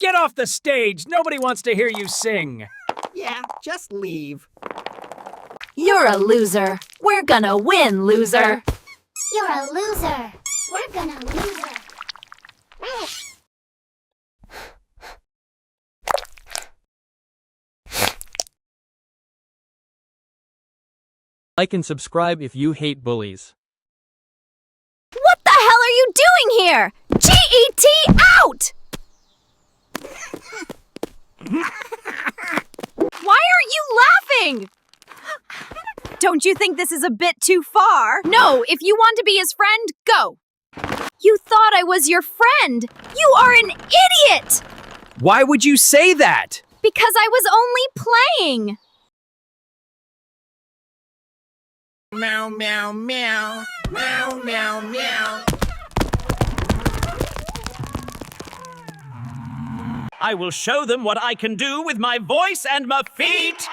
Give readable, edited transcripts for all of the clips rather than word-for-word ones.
Get off the stage! Nobody wants to hear you sing! Yeah, just leave. You're a loser. We're gonna win, loser. You're a loser. We're gonna loser. Like and subscribe if you hate bullies. What the hell are you doing here? GET out! Why aren't you laughing? Don't you think this is a bit too far? No, if you want to be his friend, go. You thought I was your friend. You are an idiot! Why would you say that? Because I was only playing. Meow, meow, meow. Meow, meow, meow. I will show them what I can do with my voice and my feet!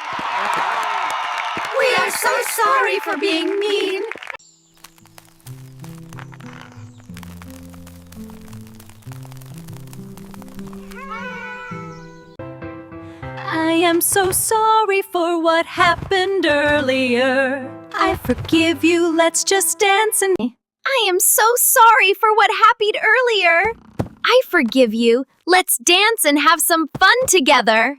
We are so sorry for being mean. I am so sorry for what happened earlier. I forgive you, let's just dance and... I am so sorry for what happened earlier. I forgive you, let's dance and have some fun together.